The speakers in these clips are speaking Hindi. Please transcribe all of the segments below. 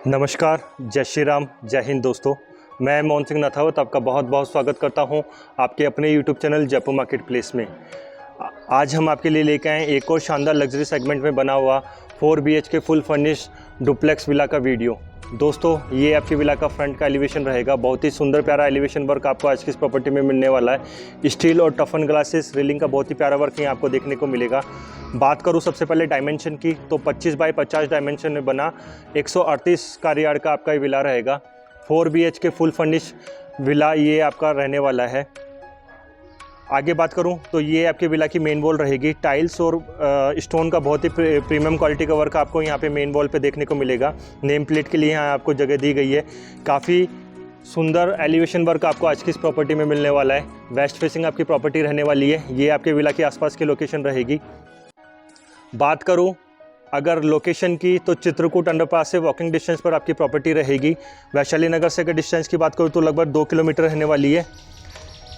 नमस्कार, जय श्री राम, जय हिंद दोस्तों। मैं मोहन सिंह नथावत आपका बहुत बहुत स्वागत करता हूं आपके अपने YouTube channel Jaipur market place में। आज हम आपके लिए लेके आए एक और शानदार लग्जरी सेगमेंट में बना हुआ 4 BHK full furnish duplex villa का वीडियो। दोस्तों, ये आपकी विला का फ्रंट का एलिवेशन रहेगा। बहुत ही सुंदर प्यारा एलिवेशन वर्क आपको आज की इस प्रॉपर्टी में मिलने वाला है। स्टील और टफन ग्लासेस रेलिंग का बहुत ही प्यारा वर्क यहाँ आपको देखने को मिलेगा। बात करूँ सबसे पहले डायमेंशन की, तो 25 बाई 50 डायमेंशन में बना 138 स्क्वायर यार्ड का आपका विला रहेगा। 4 BHK फुल फर्निश विला ये आपका रहने वाला है। आगे बात करूं तो ये आपके विला की मेन वॉल रहेगी। टाइल्स और स्टोन का बहुत ही प्रीमियम क्वालिटी का वर्क आपको यहाँ पे मेन वॉल पे देखने को मिलेगा। नेम प्लेट के लिए यहाँ आपको जगह दी गई है। काफ़ी सुंदर एलिवेशन वर्क आपको आज की इस प्रॉपर्टी में मिलने वाला है। वेस्ट फेसिंग आपकी प्रॉपर्टी रहने वाली है। ये आपके विला के आसपास की लोकेशन रहेगी। बात करूँ अगर लोकेशन की, तो चित्रकूट अंडरपास से वॉकिंग डिस्टेंस पर आपकी प्रॉपर्टी रहेगी। वैशाली नगर से अगर डिस्टेंस की बात करूँ तो लगभग 2 किलोमीटर रहने वाली है।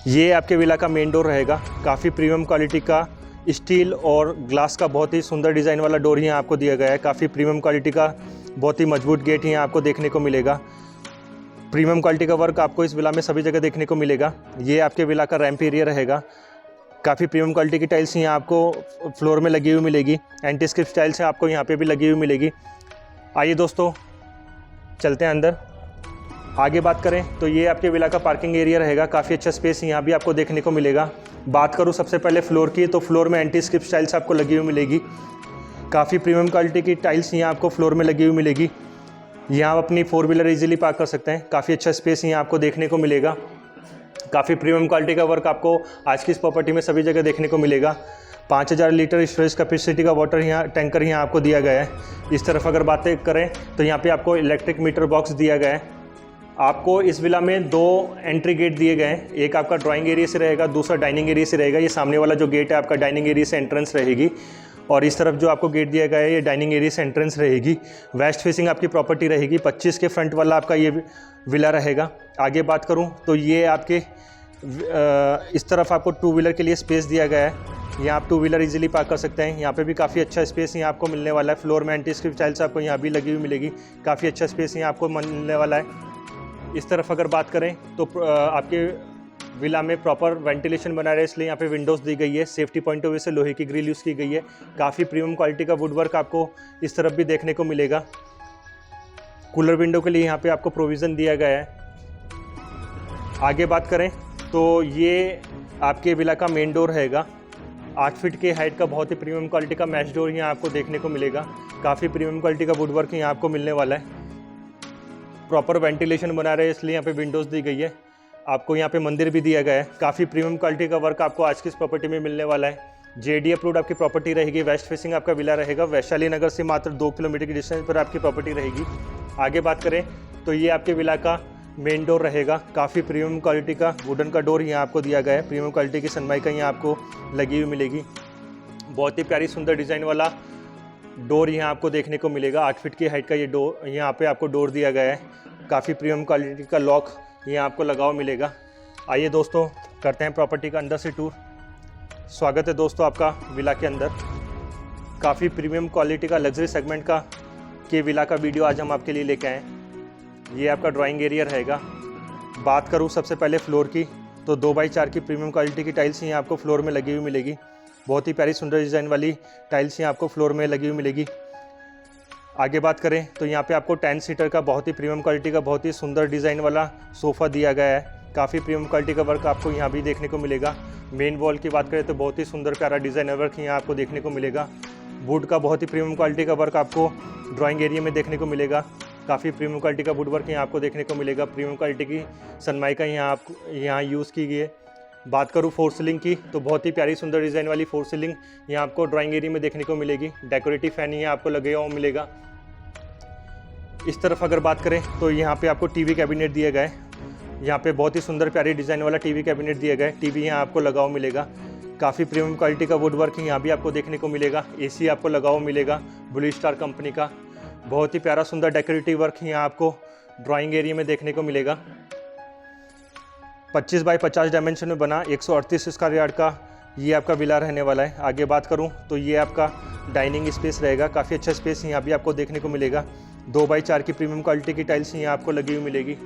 ये आपके विला का मेन डोर रहेगा। काफ़ी प्रीमियम क्वालिटी का स्टील और ग्लास का बहुत ही सुंदर डिज़ाइन वाला डोर यहाँ आपको दिया गया है। काफ़ी प्रीमियम क्वालिटी का बहुत ही मजबूत गेट यहाँ आपको देखने को मिलेगा। प्रीमियम क्वालिटी का वर्क आपको इस विला में सभी जगह देखने को मिलेगा। ये आपके विला का रैंप एरिया रहेगा। काफ़ी प्रीमियम क्वालिटी की टाइल्स यहाँ आपको फ्लोर में लगी हुई मिलेगी। एंटी स्क्रिप्ट टाइल्स आपको यहाँ पे भी लगी हुई मिलेगी। आइए दोस्तों, चलते हैं अंदर। आगे बात करें तो ये आपके विला का पार्किंग एरिया रहेगा। काफ़ी अच्छा स्पेस यहाँ भी आपको देखने को मिलेगा। बात करूँ सबसे पहले फ्लोर की, तो फ्लोर में एंटी स्क्रिप्ट टाइल्स आपको लगी हुई मिलेगी। काफ़ी प्रीमियम क्वालिटी की टाइल्स यहाँ आपको फ्लोर में लगी हुई मिलेगी। यहाँ आप अपनी 4 व्हीलर ईजिली पार्क कर सकते हैं। काफ़ी अच्छा स्पेस यहाँ आपको देखने को मिलेगा। काफ़ी प्रीमियम क्वालिटी का वर्क आपको आज की इस प्रॉपर्टी में सभी जगह देखने को मिलेगा। 5000 लीटर स्टोरेज कैपेसिटी का वाटर यहाँ टैंकर यहाँ आपको दिया गया है। इस तरफ अगर बातें करें तो यहाँ पे आपको इलेक्ट्रिक मीटर बॉक्स दिया गया है। आपको इस विला में 2 एंट्री गेट दिए गए हैं। एक आपका ड्राइंग एरिया से रहेगा, दूसरा डाइनिंग एरिया से रहेगा। ये सामने वाला जो गेट है आपका डाइनिंग एरिया से एंट्रेंस रहेगी, और इस तरफ जो आपको गेट दिया गया है ये डाइनिंग एरिया से एंट्रेंस रहेगी। वेस्ट फेसिंग आपकी प्रॉपर्टी रहेगी। 25 के फ्रंट वाला आपका ये विला रहेगा। आगे बात करूँ तो ये आपके इस तरफ आपको 2 व्हीलर के लिए स्पेस दिया गया है। यहाँ आप 2 व्हीलर इजीली पार्क कर सकते हैं। यहाँ पे भी काफ़ी अच्छा स्पेस यहाँ आपको मिलने वाला है। फ्लोर में एंटी स्क्रिप्ट टाइल्स आपको यहाँ भी लगी हुई मिलेगी। काफ़ी अच्छा स्पेस यहाँ आपको मिलने वाला है। इस तरफ अगर बात करें तो आपके विला में प्रॉपर वेंटिलेशन बना रहे, इसलिए यहाँ पे विंडोज़ दी गई है। सेफ्टी पॉइंट ऑफ व्यू से लोहे की ग्रिल यूज़ की गई है। काफ़ी प्रीमियम क्वालिटी का वुड वर्क आपको इस तरफ भी देखने को मिलेगा। कूलर विंडो के लिए यहाँ पे आपको प्रोविज़न दिया गया है। आगे बात करें तो ये आपके विला का मेन डोर रहेगा। 8 फीट के हाइट का बहुत ही प्रीमियम क्वालिटी का मैश डोर यहाँ आपको देखने को मिलेगा। काफ़ी प्रीमियम क्वालिटी का वुड वर्क यहाँ आपको मिलने वाला है। प्रॉपर वेंटिलेशन बना रहे, इसलिए यहाँ पे विंडोज़ दी गई है। आपको यहाँ पे मंदिर भी दिया गया है। काफ़ी प्रीमियम क्वालिटी का वर्क आपको आज की इस प्रॉपर्टी में मिलने वाला है। JD अप्रूव्ड आपकी प्रॉपर्टी रहेगी। वेस्ट फेसिंग आपका विला रहेगा। वैशाली नगर से मात्र 2 किलोमीटर की डिस्टेंस पर आपकी प्रॉपर्टी रहेगी। आगे बात करें तो ये आपके विला का मेन डोर रहेगा। काफ़ी प्रीमियम क्वालिटी का वुडन का डोर यहाँ आपको दिया गया है। प्रीमियम क्वालिटी की सनमाइका यहाँ आपको लगी हुई मिलेगी। बहुत ही प्यारी सुंदर डिज़ाइन वाला डोर यहाँ आपको देखने को मिलेगा। 8 फीट की हाइट का ये डोर यहाँ पे आपको डोर दिया गया है। काफ़ी प्रीमियम क्वालिटी का लॉक यहाँ आपको लगा हुआ मिलेगा। आइए दोस्तों, करते हैं प्रॉपर्टी का अंदर से टूर। स्वागत है दोस्तों आपका विला के अंदर। काफ़ी प्रीमियम क्वालिटी का लग्जरी सेगमेंट का विला का वीडियो आज हम आपके लिए लेके आए। ये आपका ड्राइंग एरिया रहेगा। बात करूँ सबसे पहले फ्लोर की, तो 2x4 की प्रीमियम क्वालिटी की टाइल्स यहाँ आपको फ्लोर में लगी हुई मिलेगी। बहुत ही प्यारी सुंदर डिज़ाइन वाली टाइल्स यहाँ आपको फ्लोर में लगी हुई मिलेगी। आगे बात करें तो यहाँ पे आपको 10 सीटर का बहुत ही प्रीमियम क्वालिटी का बहुत ही सुंदर डिज़ाइन वाला सोफ़ा दिया गया है। काफ़ी प्रीमियम क्वालिटी का वर्क आपको यहाँ भी देखने को मिलेगा। मेन वॉल की बात करें तो बहुत ही सुंदर प्यारा डिज़ाइनर वर्क यहाँ आपको देखने को मिलेगा। वुड का बहुत ही प्रीमियम क्वालिटी का वर्क आपको ड्राइंग एरिया में देखने को मिलेगा। काफ़ी प्रीमियम क्वालिटी का वुड वर्क यहाँ आपको देखने को मिलेगा। प्रीमियम क्वालिटी की सनमाइका यहाँ यूज़ की गई है। बात करूँ फोर सीलिंग की, तो बहुत ही प्यारी सुंदर डिज़ाइन वाली 4 सीलिंग यहाँ आपको ड्राइंग एरिया में देखने को मिलेगी। डेकोरेटिव फैन यहाँ आपको लगे हुआ मिलेगा। इस तरफ अगर बात करें तो यहाँ पे आपको टीवी कैबिनेट दिया गया है। यहाँ पे बहुत ही सुंदर प्यारी डिज़ाइन वाला टीवी कैबिनेट दिया गया है। टीवी यहाँ आपको लगा हुआ मिलेगा। काफ़ी प्रीमियम क्वालिटी का वुड वर्क यहाँ भी आपको देखने को मिलेगा। AC आपको लगा हुआ मिलेगा ब्लू स्टार कंपनी का। बहुत ही प्यारा सुंदर डेकोरेटिव वर्क यहाँ आपको ड्राइंग एरिया में देखने को मिलेगा। 25 बाई 50 डायमेंशन में बना 138 स्क्वायर यार्ड का ये आपका विला रहने वाला है। आगे बात करूं तो ये आपका डाइनिंग स्पेस रहेगा। काफ़ी अच्छा स्पेस यहाँ भी आपको देखने को मिलेगा। 2x4 की प्रीमियम क्वालिटी की टाइल्स यहाँ आपको लगी हुई मिलेगी।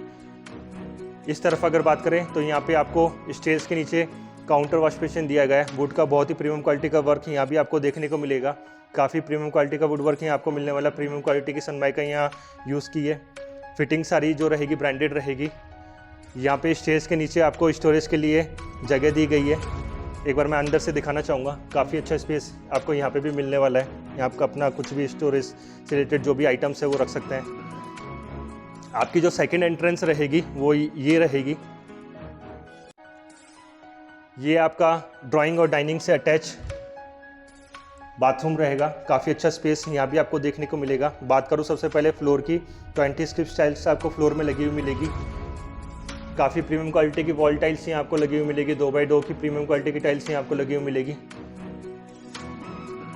इस तरफ अगर बात करें तो यहाँ पे आपको स्टेयर्स के नीचे काउंटर वॉश बेसिन दिया गया है। वुड का बहुत ही प्रीमियम क्वालिटी का वर्क यहाँ भी आपको देखने को मिलेगा। काफ़ी प्रीमियम क्वालिटी का वुड वर्क यहाँ आपको मिलने वाला। प्रीमियम क्वालिटी की सनमाइका यहाँ यूज़ की है। फिटिंग सारी जो रहेगी ब्रांडेड रहेगी। यहाँ पे स्टेयर्स के नीचे आपको स्टोरेज के लिए जगह दी गई है। एक बार मैं अंदर से दिखाना चाहूँगा। काफ़ी अच्छा स्पेस आपको यहाँ पे भी मिलने वाला है। यहाँ आपका अपना कुछ भी स्टोरेज से रिलेटेड जो भी आइटम्स है वो रख सकते हैं। आपकी जो सेकंड एंट्रेंस रहेगी वो ये रहेगी। ये आपका ड्राइंग और डाइनिंग से अटैच बाथरूम रहेगा। काफ़ी अच्छा स्पेस यहाँ भी आपको देखने को मिलेगा। बात करूँ सबसे पहले फ्लोर की तो एंटी स्किप टाइल्स आपको फ्लोर में लगी हुई मिलेगी। काफ़ी प्रीमियम क्वालिटी की वॉल टाइल्स यहाँ आपको लगी हुई मिलेगी। 2x2 की प्रीमियम क्वालिटी की टाइल्स यहाँ आपको लगी हुई मिलेगी।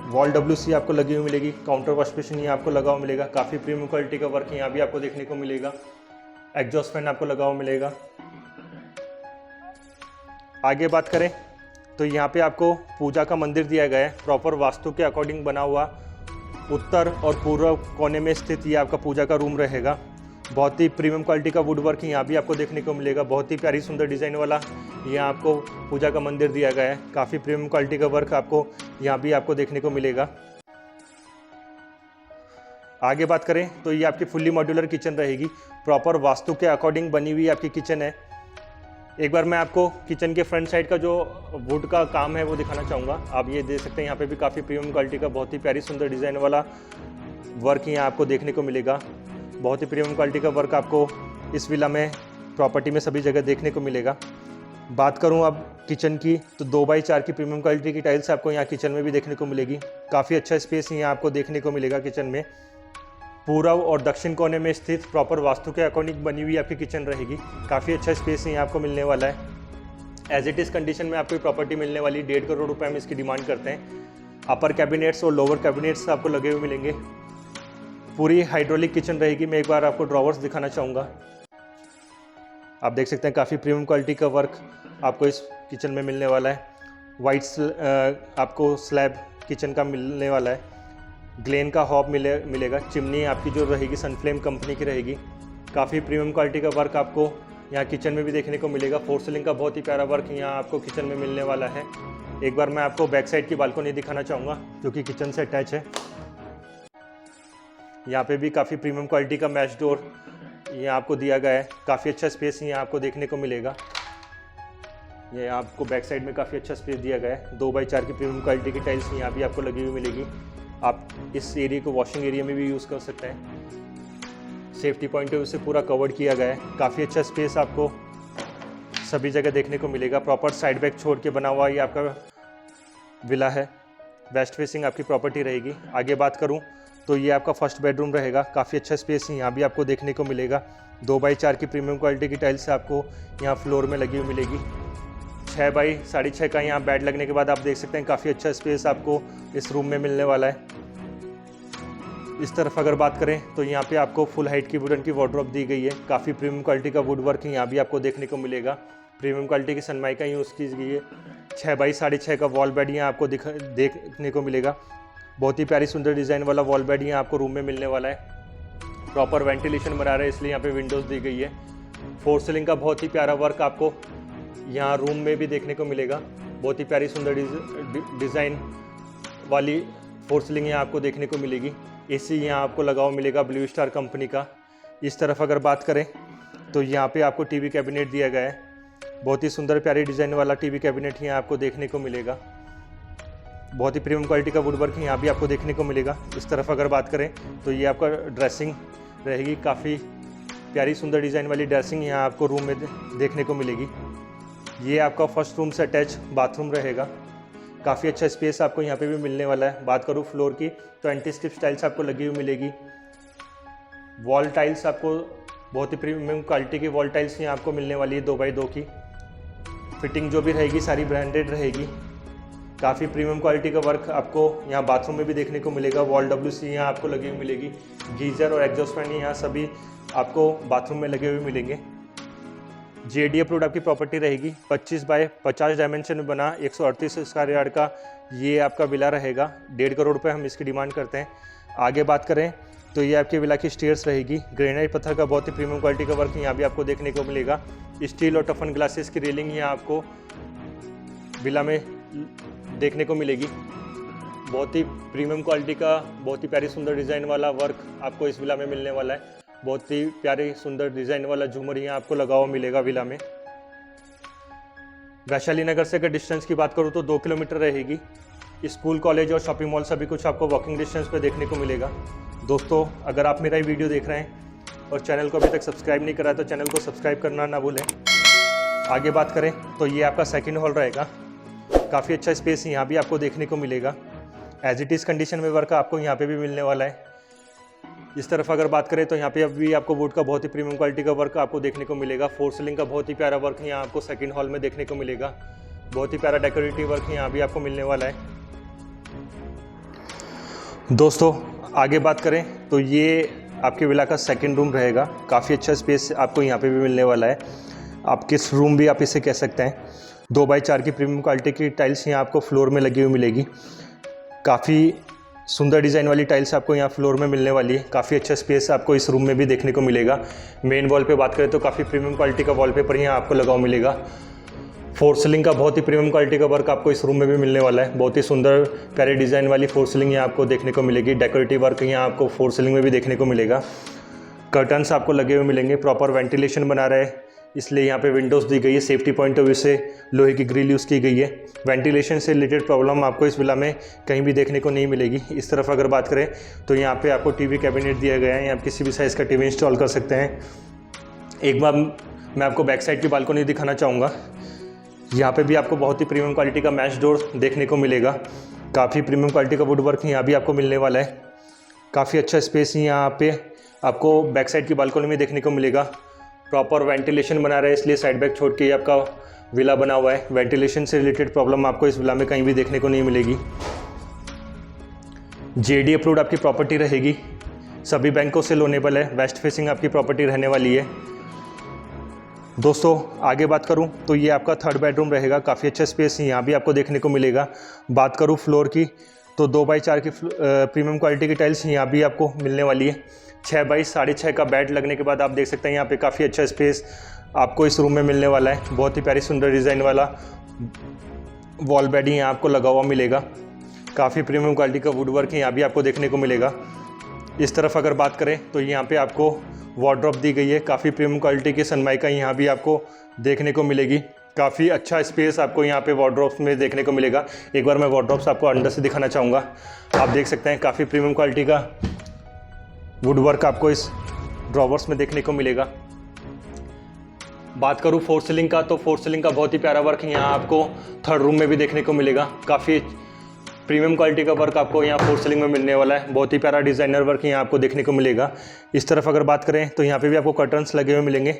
वॉल WC आपको लगी हुई मिलेगी। काउंटर वॉश बेसिन यहाँ आपको लगा हुआ मिलेगा। काफ़ी प्रीमियम क्वालिटी का वर्क यहाँ भी आपको देखने को मिलेगा। एग्जॉस्ट फैन आपको लगा हुआ मिलेगा। आगे बात करें तो यहाँ पे आपको पूजा का मंदिर दिया गया है। प्रॉपर वास्तु के अकॉर्डिंग बना हुआ उत्तर और पूर्व कोने में स्थित ये आपका पूजा का रूम रहेगा। बहुत ही प्रीमियम क्वालिटी का वुड वर्क यहाँ भी आपको देखने को मिलेगा। बहुत ही प्यारी सुंदर डिज़ाइन वाला यहाँ आपको पूजा का मंदिर दिया गया है। काफ़ी प्रीमियम क्वालिटी का वर्क आपको यहाँ भी आपको देखने को मिलेगा। आगे बात करें तो ये आपकी फुल्ली मॉड्यूलर किचन रहेगी। प्रॉपर वास्तु के अकॉर्डिंग बनी हुई आपकी किचन है। एक बार मैं आपको किचन के फ्रंट साइड का जो वुड का काम है वो दिखाना चाहूँगा। आप ये देख सकते हैं यहाँ पे भी काफ़ी प्रीमियम क्वालिटी का बहुत ही प्यारी सुंदर डिज़ाइन वाला वर्क यहाँ आपको देखने को मिलेगा। बहुत ही प्रीमियम क्वालिटी का वर्क आपको इस विला में प्रॉपर्टी में सभी जगह देखने को मिलेगा। बात करूँ अब किचन की तो 2x4 की प्रीमियम क्वालिटी की टाइल्स आपको यहाँ किचन में भी देखने को मिलेगी। काफ़ी अच्छा स्पेस यहाँ आपको देखने को मिलेगा किचन में। पूर्व और दक्षिण कोने में स्थित प्रॉपर वास्तु के अकॉर्डिंग बनी हुई आपकी किचन रहेगी। काफ़ी अच्छा स्पेस यहाँ आपको मिलने वाला है। एज इट इज़ कंडीशन में आपको प्रॉपर्टी मिलने वाली 1.5 करोड़ रुपए में इसकी डिमांड करते हैं। अपर कैबिनेट्स और लोअर कैबिनेट्स आपको लगे हुए मिलेंगे। पूरी हाइड्रोलिक किचन रहेगी। मैं एक बार आपको ड्रॉवर्स दिखाना चाहूँगा। आप देख सकते हैं काफ़ी प्रीमियम क्वालिटी का वर्क आपको इस किचन में मिलने वाला है। वाइट आपको स्लैब किचन का मिलने वाला है। ग्लेन का हॉब मिलेगा। चिमनी आपकी जो रहेगी सनफ्लेम कंपनी की रहेगी। काफ़ी प्रीमियम क्वालिटी का वर्क आपको यहाँ किचन में भी देखने को मिलेगा। फोर सीलिंग का बहुत ही प्यारा वर्क यहाँ आपको किचन में मिलने वाला है। एक बार मैं आपको बैक साइड की बालकनी दिखाना चाहूँगा जो कि किचन से अटैच है। यहाँ पे भी काफ़ी प्रीमियम क्वालिटी का मैश डोर यहाँ आपको दिया गया है। काफ़ी अच्छा स्पेस यहाँ आपको देखने को मिलेगा। ये आपको बैक साइड में काफ़ी अच्छा स्पेस दिया गया है। 2x4 की प्रीमियम क्वालिटी की टाइल्स यहाँ भी आपको लगी हुई मिलेगी। आप इस एरिया को वॉशिंग एरिया में भी यूज़ कर सकते हैं। सेफ्टी पॉइंट ऑफ व्यू से पूरा कवर्ड किया गया है। काफ़ी अच्छा स्पेस आपको सभी जगह देखने को मिलेगा। प्रॉपर साइड बैक छोड़ के बना हुआ ये आपका विला है। वेस्ट फेसिंग आपकी प्रॉपर्टी रहेगी। आगे बात करूं तो ये आपका फर्स्ट बेडरूम रहेगा। काफ़ी अच्छा स्पेस यहाँ भी आपको देखने को मिलेगा। 2x4 की प्रीमियम क्वालिटी की टाइल्स आपको यहाँ फ्लोर में लगी हुई मिलेगी। 6x6.5 का यहाँ बेड लगने के बाद आप देख सकते हैं काफ़ी अच्छा स्पेस आपको इस रूम में मिलने वाला है। इस तरफ अगर बात करें तो यहाँ पे आपको फुल हाइट की वुडन की वार्डरोब दी गई है। काफ़ी प्रीमियम क्वालिटी का वुड वर्क यहाँ भी आपको देखने को मिलेगा। प्रीमियम क्वालिटी की सनमाइका यूज़ की गई है। 6x6.5 का वॉल बेड यहाँ आपको देखने को मिलेगा। बहुत ही प्यारी सुंदर डिज़ाइन वाला वॉल बेड यहाँ आपको रूम में मिलने वाला है। प्रॉपर वेंटिलेशन बना रहा है इसलिए यहाँ पे विंडोज़ दी गई है। फोर सीलिंग का बहुत ही प्यारा वर्क आपको यहाँ रूम में भी देखने को मिलेगा। बहुत ही प्यारी सुंदर डिज़ाइन वाली फोर सीलिंग यहाँ आपको देखने को मिलेगी। एसी यहाँ आपको लगा हुआ मिलेगा ब्लू स्टार कंपनी का। इस तरफ अगर बात करें तो यहाँ पे आपको टीवी कैबिनेट दिया गया है। बहुत ही सुंदर प्यारी डिज़ाइन वाला टीवी कैबिनेट यहाँ आपको देखने को मिलेगा। बहुत ही प्रीमियम क्वालिटी का वुड वर्क यहाँ भी आपको देखने को मिलेगा। इस तरफ अगर बात करें तो ये आपका ड्रेसिंग रहेगी। काफ़ी प्यारी सुंदर डिज़ाइन वाली ड्रेसिंग यहाँ आपको रूम में देखने को मिलेगी। ये आपका फर्स्ट रूम से अटैच बाथरूम रहेगा। काफ़ी अच्छा स्पेस आपको यहाँ पे भी मिलने वाला है। बात करूँ फ्लोर की तो एंटी स्किप टाइल्स आपको लगी हुई मिलेगी। वॉल टाइल्स आपको बहुत ही प्रीमियम क्वालिटी की वॉल टाइल्स यहाँ आपको मिलने वाली है 2x2 की। फिटिंग जो भी रहेगी सारी ब्रांडेड रहेगी। काफ़ी प्रीमियम क्वालिटी का वर्क आपको यहाँ बाथरूम में भी देखने को मिलेगा। वॉल WC यहाँ आपको लगी हुई मिलेगी। गीज़र और एग्जॉस्ट फैन यहाँ सभी आपको बाथरूम में लगे हुए मिलेंगे। JD अप्रूव्ड आपकी प्रॉपर्टी रहेगी। 25x50 डायमेंशन में बना 138 स्क्वायर यार्ड का ये आपका विला रहेगा। 1.5 करोड़ रुपए हम इसकी डिमांड करते हैं। आगे बात करें तो ये आपकी विला की स्टेयर्स रहेगी। ग्रेनाइट पत्थर का बहुत ही प्रीमियम क्वालिटी का वर्क यहाँ भी आपको देखने को मिलेगा। स्टील और टफन ग्लासेस की रेलिंग यहाँ आपको विला में देखने को मिलेगी। बहुत ही प्रीमियम क्वालिटी का बहुत ही प्यारी सुंदर डिज़ाइन वाला वर्क आपको इस विला में मिलने वाला है। बहुत ही प्यारे सुंदर डिज़ाइन वाला झूमर यहाँ आपको लगा हुआ मिलेगा विला में। वैशाली नगर से अगर डिस्टेंस की बात करूँ तो 2 किलोमीटर रहेगी। स्कूल, कॉलेज और शॉपिंग मॉल सभी कुछ आपको वॉकिंग डिस्टेंस पे देखने को मिलेगा। दोस्तों, अगर आप मेरा ये वीडियो देख रहे हैं और चैनल को अभी तक सब्सक्राइब नहीं करा है तो चैनल को सब्सक्राइब करना ना भूलें। आगे बात करें तो ये आपका सेकंड हॉल रहेगा। काफ़ी अच्छा स्पेस यहाँ भी आपको देखने को मिलेगा। एज इट इज़ कंडीशन में वर्क आपको यहाँ पे भी मिलने वाला है। इस तरफ अगर बात करें तो यहाँ पे अभी आपको वुड का बहुत ही प्रीमियम क्वालिटी का वर्क आपको देखने को मिलेगा। फोर सीलिंग का बहुत ही प्यारा वर्क यहाँ आपको सेकंड हॉल में देखने को मिलेगा। बहुत ही प्यारा डेकोरेटिव वर्क यहाँ भी आपको मिलने वाला है। दोस्तों, आगे बात करें तो ये आपके विला का सेकंड रूम रहेगा। काफ़ी अच्छा स्पेस आपको यहाँ पे भी मिलने वाला है। आप किस रूम भी आप इसे कह सकते हैं। 2x4 की प्रीमियम क्वालिटी की टाइल्स यहाँ आपको फ्लोर में लगी हुई मिलेगी। काफ़ी सुंदर डिज़ाइन वाली टाइल्स आपको यहाँ फ्लोर में मिलने वाली है। काफ़ी अच्छा स्पेस आपको इस रूम में भी देखने को मिलेगा। मेन वॉल पे बात करें तो काफ़ी प्रीमियम क्वालिटी का वॉलपेपर यहाँ आपको लगा हुआ मिलेगा। फोर सीलिंग का बहुत ही प्रीमियम क्वालिटी का वर्क आपको इस रूम में भी मिलने वाला है। बहुत ही सुंदर प्यारे डिज़ाइन वाली फोर सीलिंग यहाँ आपको देखने को मिलेगी। डेकोरेटिव वर्क यहाँ आपको फोर सीलिंग में भी देखने को मिलेगा। कर्टन्स आपको लगे हुए मिलेंगे। प्रॉपर वेंटिलेशन बना रहे, इसलिए यहाँ पे विंडोज़ दी गई है। सेफ्टी पॉइंट ऑफ व्यू से लोहे की ग्रिल यूज़ की गई है। वेंटिलेशन से रिलेटेड प्रॉब्लम आपको इस विला में कहीं भी देखने को नहीं मिलेगी। इस तरफ अगर बात करें तो यहाँ पे आपको टीवी कैबिनेट दिया गया है। यहाँ किसी भी साइज़ का टीवी इंस्टॉल कर सकते हैं। एक बार मैं आपको बैक साइड की बालकनी दिखाना चाहूँगा। यहाँ पे भी आपको बहुत ही प्रीमियम क्वालिटी का मैश डोर देखने को मिलेगा। काफ़ी प्रीमियम क्वालिटी का वुड वर्क यहाँ भी आपको मिलने वाला है। काफ़ी अच्छा स्पेस यहाँ पे आपको बैक साइड की बालकनी में देखने को मिलेगा। प्रॉपर वेंटिलेशन बना रहा है, इसलिए साइड बैक छोड़ के आपका विला बना हुआ है। वेंटिलेशन से रिलेटेड प्रॉब्लम आपको इस विला में कहीं भी देखने को नहीं मिलेगी। जेडी अप्रूव्ड आपकी प्रॉपर्टी रहेगी। सभी बैंकों से लोनेबल है। वेस्ट फेसिंग आपकी प्रॉपर्टी रहने वाली है। दोस्तों, आगे बात करूं तो ये आपका थर्ड बेडरूम रहेगा। काफ़ी अच्छा स्पेस यहाँ भी आपको देखने को मिलेगा। बात करूं फ्लोर की तो 2x4 की प्रीमियम क्वालिटी की टाइल्स यहाँ भी आपको मिलने वाली है। 6x6.5 का बेड लगने के बाद आप देख सकते हैं यहाँ पे काफ़ी अच्छा स्पेस आपको इस रूम में मिलने वाला है। बहुत ही प्यारी सुंदर डिज़ाइन वाला वॉल बेड यहाँ आपको लगा हुआ मिलेगा। काफ़ी प्रीमियम क्वालिटी का वुड वर्क यहाँ भी आपको देखने को मिलेगा। इस तरफ अगर बात करें तो यहाँ पे आपको वार्डरोब दी गई है। काफ़ी प्रीमियम क्वालिटी की सनमाइका यहाँ भी आपको देखने को मिलेगी। काफ़ी अच्छा स्पेस आपको यहाँ पे वार्डरोब्स में देखने को मिलेगा। एक बार मैं वार्डरोब्स आपको अंदर से दिखाना चाहूँगा। आप देख सकते हैं काफ़ी प्रीमियम क्वालिटी का वुड वर्क आपको इस ड्रॉवर्स में देखने को मिलेगा। बात करूँ फोर सीलिंग का तो फोर सीलिंग का बहुत ही प्यारा वर्क यहाँ आपको थर्ड रूम में भी देखने को मिलेगा। काफ़ी प्रीमियम क्वालिटी का वर्क आपको यहाँ फोर सीलिंग में मिलने वाला है। बहुत ही प्यारा डिज़ाइनर वर्क यहाँ आपको देखने को मिलेगा। इस तरफ अगर बात करें तो यहाँ पे भी आपको कर्टन्स लगे हुए मिलेंगे।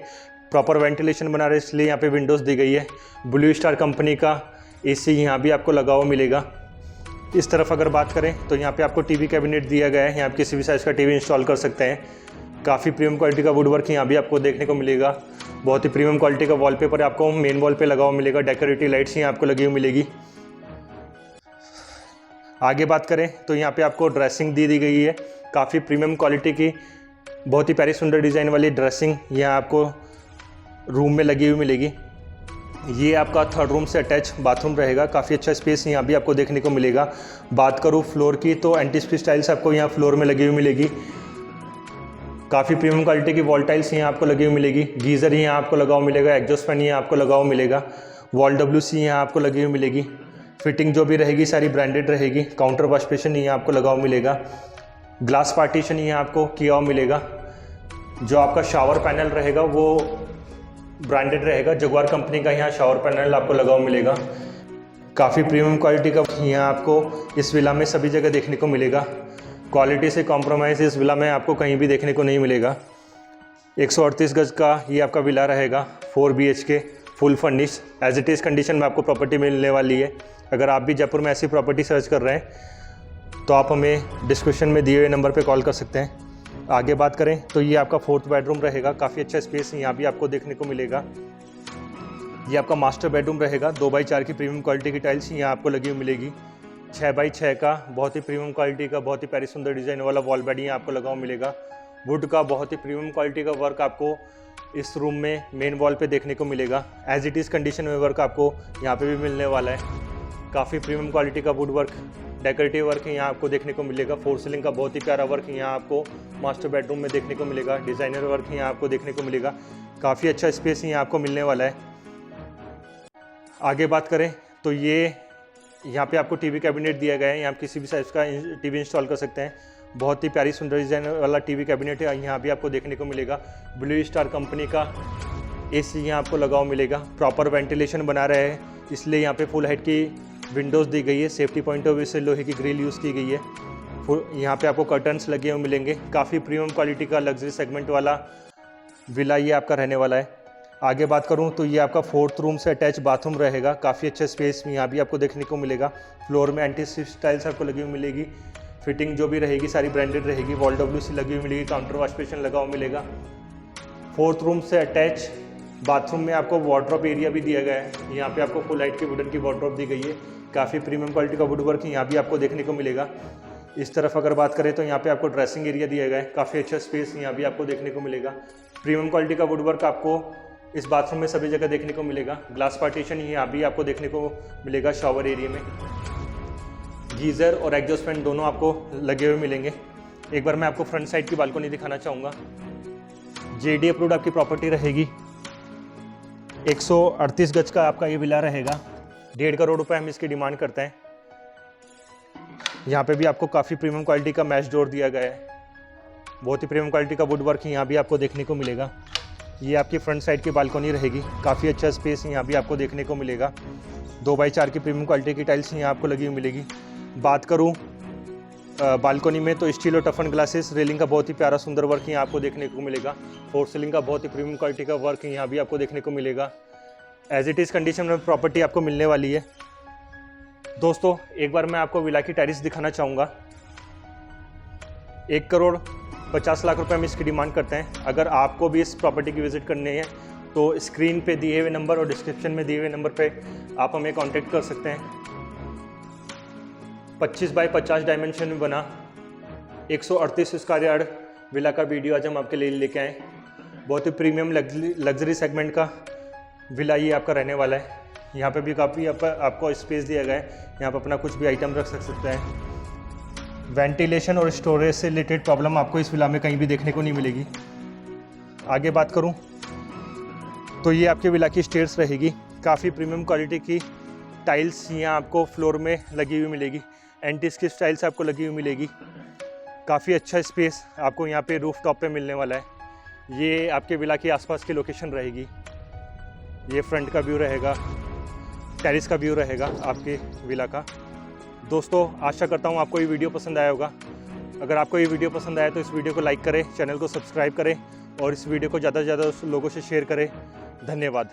प्रॉपर वेंटिलेशन बना रहे, इसलिए यहाँ पे विंडोज़ दी गई है। ब्लू स्टार कंपनी का AC यहाँ भी आपको लगा हुआ मिलेगा। इस तरफ अगर बात करें तो यहाँ पे आपको टीवी कैबिनेट दिया गया है। यहाँ आप किसी भी साइज़ का टीवी इंस्टॉल कर सकते हैं। काफ़ी प्रीमियम क्वालिटी का वुड वर्क यहाँ भी आपको देखने को मिलेगा। बहुत ही प्रीमियम क्वालिटी का वॉलपेपर आपको मेन वॉल पे लगा हुआ मिलेगा। डेकोरेटिव लाइट्स यहाँ आपको लगी हुई मिलेगी। आगे बात करें तो यहाँ पे आपको ड्रेसिंग दी गई है। काफ़ी प्रीमियम क्वालिटी की बहुत ही प्यारी सुंदर डिज़ाइन वाली ड्रेसिंग यहाँ आपको रूम में लगी हुई मिलेगी। ये आपका थर्ड रूम से अटैच बाथरूम रहेगा। काफ़ी अच्छा स्पेस यहाँ भी आपको देखने को मिलेगा। बात करूँ फ्लोर की तो एंटी स्पिच टाइल्स आपको यहाँ फ्लोर में लगी हुई मिलेगी। काफ़ी प्रीमियम क्वालिटी की वॉल टाइल्स यहाँ आपको लगी हुई मिलेगी। गीज़र यहाँ आपको लगा हुआ मिलेगा। एग्जॉस्ट फैन यहाँ आपको लगा हुआ मिलेगा। वॉल WC यहाँ आपको लगी हुई मिलेगी। फिटिंग जो भी रहेगी सारी ब्रांडेड रहेगी। काउंटर वॉश बेसिन यहाँ आपको लगा हुआ मिलेगा। ग्लास पार्टीशन यहाँ आपको किया हुआ मिलेगा। जो आपका शावर पैनल रहेगा वो ब्रांडेड रहेगा। जगुआर कंपनी का यहाँ शावर पैनल आपको लगा हुआ मिलेगा। काफ़ी प्रीमियम क्वालिटी का यहाँ आपको इस विला में सभी जगह देखने को मिलेगा। क्वालिटी से कॉम्प्रोमाइज़ इस विला में आपको कहीं भी देखने को नहीं मिलेगा। 138 गज का ये आपका विला रहेगा। 4 BHK full furnish as it is condition में आपको प्रॉपर्टी मिलने वाली है। अगर आप भी जयपुर में ऐसी प्रॉपर्टी सर्च कर रहे हैं तो आप हमें डिस्क्रिप्शन में दिए हुए नंबर पे कॉल कर सकते हैं। आगे बात करें तो ये आपका फोर्थ बेडरूम रहेगा। काफ़ी अच्छा स्पेस यहाँ भी आपको देखने को मिलेगा। ये आपका मास्टर बेडरूम रहेगा। 2x4 की प्रीमियम क्वालिटी की टाइल्स यहाँ आपको लगी हुई मिलेगी। 6x6 का बहुत ही प्रीमियम क्वालिटी का बहुत ही प्यारी सुंदर डिज़ाइन वाला वॉल बेड यहाँ आपको लगा हुआ मिलेगा। वुड का बहुत ही प्रीमियम क्वालिटी का वर्क आपको इस रूम में मेन वॉल पे देखने को मिलेगा। एज इट इज़ कंडीशन में वर्क आपको यहाँ पे भी मिलने वाला है। काफ़ी प्रीमियम क्वालिटी का वुड वर्क, डेकोरेटिव वर्क यहाँ आपको देखने को मिलेगा। फोर सीलिंग का बहुत ही प्यारा वर्क यहाँ आपको मास्टर बेडरूम में देखने को मिलेगा। डिज़ाइनर वर्क यहाँ आपको देखने को मिलेगा। काफ़ी अच्छा स्पेस यहाँ आपको मिलने वाला है। आगे बात करें तो ये यहाँ पे आपको टीवी कैबिनेट दिया गया है। यहाँ आप किसी भी साइज़ का टीवी इंस्टॉल कर सकते हैं। बहुत ही प्यारी सुंदर डिज़ाइन वाला टीवी कैबिनेट है, यहाँ भी आपको देखने को मिलेगा। ब्लू स्टार कंपनी का एसी यहाँ आपको लगा हुआ मिलेगा। प्रॉपर वेंटिलेशन बना रहे हैं, इसलिए यहाँ पे फुल हाइट की विंडोज़ दी गई है। सेफ्टी पॉइंट ऑफ व्यू से लोहे की ग्रिल यूज़ की गई है। यहाँ पे आपको कर्टन्स लगे हुए मिलेंगे। काफ़ी प्रीमियम क्वालिटी का लग्जरी सेगमेंट वाला विला ये आपका रहने वाला है। आगे बात करूँ तो ये आपका 4th रूम से अटैच बाथरूम रहेगा। काफ़ी अच्छा स्पेस यहाँ भी आपको देखने को मिलेगा। फ्लोर में एंटी स्लिप टाइल्स आपको लगी हुई मिलेगी। फिटिंग जो भी रहेगी सारी ब्रांडेड रहेगी। वॉल WC लगी हुई मिलेगी। काउंटर वॉश बेसिन लगा हुआ मिलेगा। 4th रूम से अटैच बाथरूम में आपको वार्डरोब एरिया भी दिया गया है। यहाँ पे आपको फुल हाइट की वुडन की वार्डरोब दी गई है। काफ़ी प्रीमियम क्वालिटी का वुड वर्क यहाँ भी आपको देखने को मिलेगा। इस तरफ अगर बात करें तो यहाँ पे आपको ड्रेसिंग एरिया दिया गया है। काफ़ी अच्छा स्पेस यहाँ भी आपको देखने को मिलेगा। प्रीमियम क्वालिटी का वुड वर्क आपको इस बाथरूम में सभी जगह देखने को मिलेगा। ग्लास पार्टीशन यहाँ भी आपको देखने को मिलेगा। शॉवर एरिया में गीज़र और एग्जॉस्ट फैन दोनों आपको लगे हुए मिलेंगे। एक बार मैं आपको फ्रंट साइड की बालकनी दिखाना चाहूँगा। JD अप्रूव्ड आपकी प्रॉपर्टी रहेगी। 138 गज का आपका ये विला रहेगा। 1.5 करोड़ रुपए हम इसकी डिमांड करते हैं। यहाँ पे भी आपको काफ़ी प्रीमियम क्वालिटी का मैश डोर दिया गया है। बहुत ही प्रीमियम क्वालिटी का वुड वर्क यहाँ भी आपको देखने को मिलेगा। ये आपकी फ्रंट साइड की बालकनी रहेगी। काफ़ी अच्छा स्पेस यहाँ भी आपको देखने को मिलेगा। 2x4 की प्रीमियम क्वालिटी की टाइल्स यहाँ आपको लगी हुई मिलेगी। बात करूँ बालकनी में तो स्टील और टफन ग्लासेस, रेलिंग का बहुत ही प्यारा सुंदर वर्क यहाँ आपको देखने को मिलेगा। फोर सीलिंग का बहुत ही प्रीमियम क्वालिटी का वर्क यहाँ भी आपको देखने को मिलेगा। एज इट इज़ कंडीशन में प्रॉपर्टी आपको मिलने वाली है। दोस्तों एक बार मैं आपको विला की टेरिस दिखाना चाहूँगा। 1 करोड़ 50 लाख रुपए हम इसकी डिमांड करते हैं। अगर आपको भी इस प्रॉपर्टी की विजिट करनी है तो स्क्रीन पे दिए हुए नंबर और डिस्क्रिप्शन में दिए हुए नंबर पे आप हमें कांटेक्ट कर सकते हैं। 25 बाय 50 डायमेंशन में बना 138 स्क्वायर यार्ड विला का वीडियो आज हम आपके लिए लेके आए। बहुत ही प्रीमियम लग्जरी सेगमेंट का विला ये आपका रहने वाला है। यहाँ पे भी काफ़ी आपको स्पेस दिया गया है। यहाँ पर अपना कुछ भी आइटम रख सकते हैं। वेंटिलेशन और स्टोरेज से रिलेटेड प्रॉब्लम आपको इस विला में कहीं भी देखने को नहीं मिलेगी। आगे बात करूँ तो ये आपके विला की स्टेयर्स रहेगी। काफ़ी प्रीमियम क्वालिटी की टाइल्स यहाँ आपको फ्लोर में लगी हुई मिलेगी। एंटी स्किप टाइल्स आपको लगी हुई मिलेगी। काफ़ी अच्छा स्पेस आपको यहाँ पे रूफ टॉप पे मिलने वाला है। ये आपके विला के आसपास की लोकेशन रहेगी। ये फ्रंट का व्यू रहेगा, टेरिस का व्यू रहेगा आपके विला का। दोस्तों आशा करता हूँ आपको ये वीडियो पसंद आया होगा। अगर आपको ये वीडियो पसंद आया तो इस वीडियो को लाइक करें, चैनल को सब्सक्राइब करें और इस वीडियो को ज़्यादा से ज़्यादा लोगों से शेयर करें। धन्यवाद।